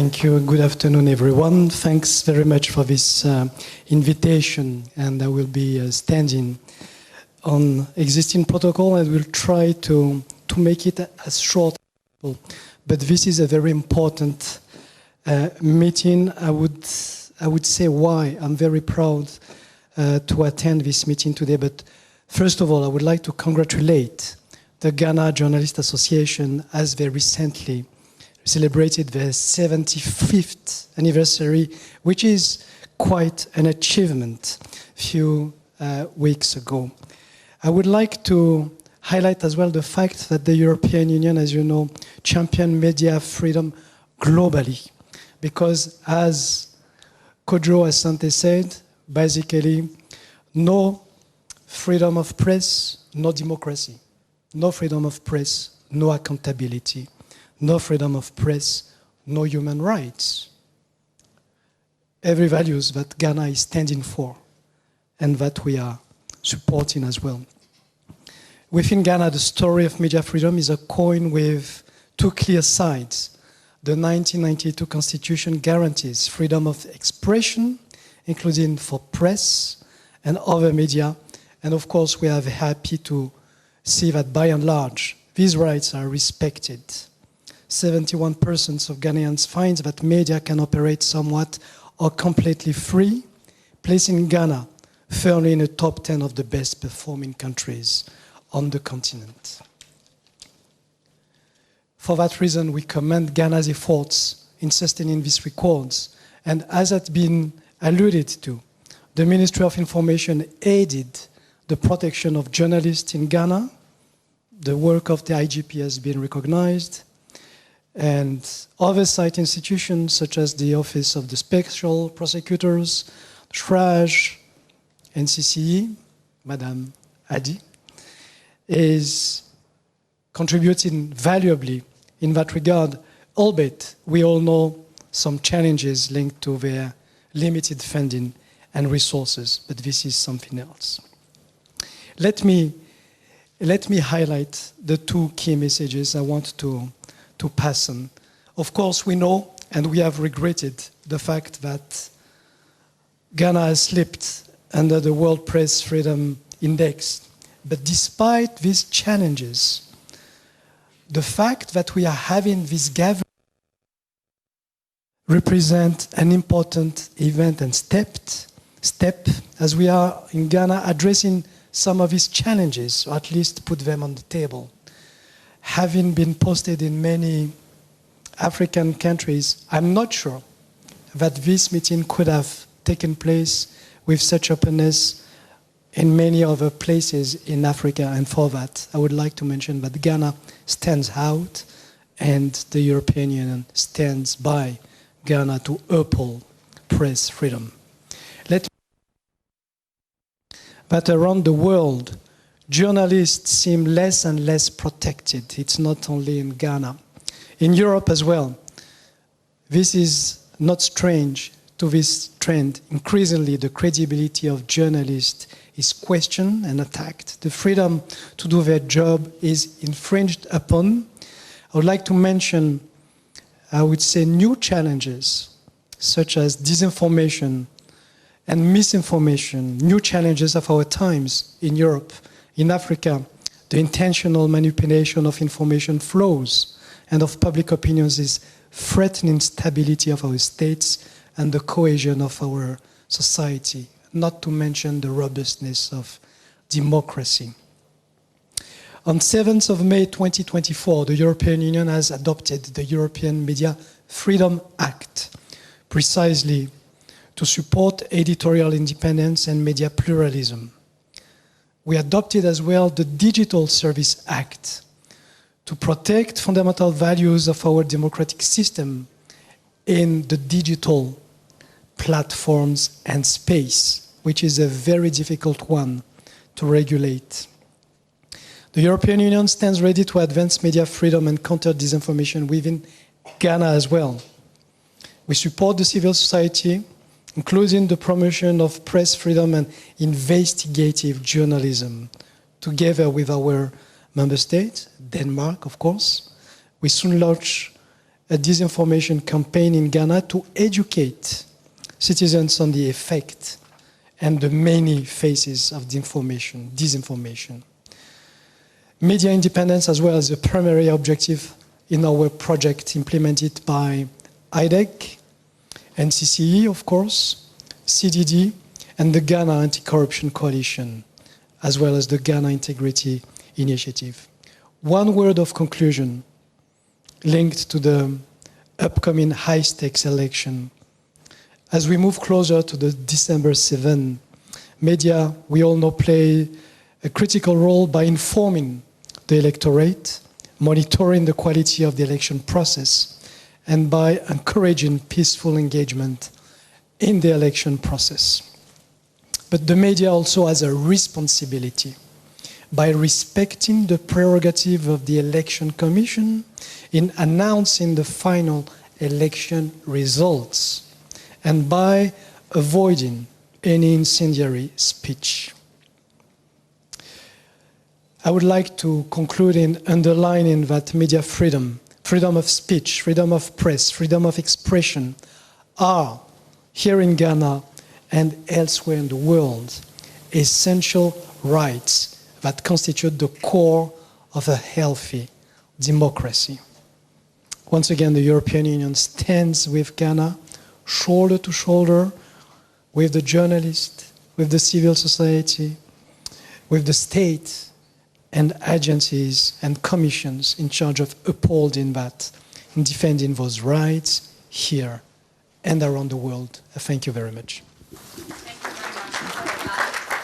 Thank you. Good afternoon, everyone. Thanks very much for this invitation. And I will be standing on existing protocol and will try to make it as short as possible. But this is a very important meeting. I would say why I'm very proud to attend this meeting today. But first of all, I would like to congratulate the Ghana Journalists Association as they recently celebrated their 75th anniversary, which is quite an achievement a few weeks ago. I would like to highlight as well the fact that the European Union, as you know, championed media freedom globally. Because as Kojo Asante said, basically, no freedom of press, no democracy. No freedom of press, no accountability. No freedom of press, no human rights. Every values that Ghana is standing for and that we are supporting as well. Within Ghana, the story of media freedom is a coin with two clear sides. The 1992 Constitution guarantees freedom of expression, including for press and other media. And of course, we are happy to see that by and large, these rights are respected. 71% of Ghanaians find that media can operate somewhat or completely free, placing Ghana firmly in the top 10 of the best performing countries on the continent. For that reason, we commend Ghana's efforts in sustaining these records. And as has been alluded to, the Ministry of Information aided the protection of journalists in Ghana. The work of the IGP has been recognized. And oversight institutions such as the Office of the Special Prosecutors, SRAJ, NCCE, Madame Adi, is contributing valuably in that regard, albeit we all know some challenges linked to their limited funding and resources, but this is something else. Let me highlight the two key messages I want to pass on. Of course, we know and we have regretted the fact that Ghana has slipped under the World Press Freedom Index. But despite these challenges, the fact that we are having this gathering represents an important event and step as we are in Ghana addressing some of these challenges, or at least put them on the table. Having been posted in many African countries, I'm not sure that this meeting could have taken place with such openness in many other places in Africa. And for that, I would like to mention that Ghana stands out and the European Union stands by Ghana to uphold press freedom. But around the world, journalists seem less and less protected. It's not only in Ghana. In Europe as well, this is not strange to this trend. Increasingly, the credibility of journalists is questioned and attacked. The freedom to do their job is infringed upon. I would like to mention, I would say, new challenges, such as disinformation and misinformation, new challenges of our times in Europe. In Africa, the intentional manipulation of information flows and of public opinions is threatening stability of our states and the cohesion of our society, not to mention the robustness of democracy. On 7th of May 2024, the European Union has adopted the European Media Freedom Act, precisely to support editorial independence and media pluralism. We adopted as well the Digital Service Act to protect fundamental values of our democratic system in the digital platforms and space, which is a very difficult one to regulate. The European Union stands ready to advance media freedom and counter disinformation within Ghana as well. We support the civil society, including the promotion of press freedom and investigative journalism, together with our member states, Denmark, of course. We soon launch a disinformation campaign in Ghana to educate citizens on the effect and the many faces of disinformation. Media independence as well is a primary objective in our project implemented by IDEC, NCCE, of course, CDD, and the Ghana Anti-Corruption Coalition, as well as the Ghana Integrity Initiative. One word of conclusion linked to the upcoming high-stakes election. As we move closer to the December 7, media, we all know, play a critical role by informing the electorate, monitoring the quality of the election process, and by encouraging peaceful engagement in the election process. But the media also has a responsibility by respecting the prerogative of the Election Commission in announcing the final election results and by avoiding any incendiary speech. I would like to conclude in underlining that media freedom, freedom of speech, freedom of press, freedom of expression are, here in Ghana and elsewhere in the world, essential rights that constitute the core of a healthy democracy. Once again, the European Union stands with Ghana, shoulder to shoulder, with the journalists, with the civil society, with the state and agencies and commissions in charge of upholding that and defending those rights here and around the world. Thank you very much.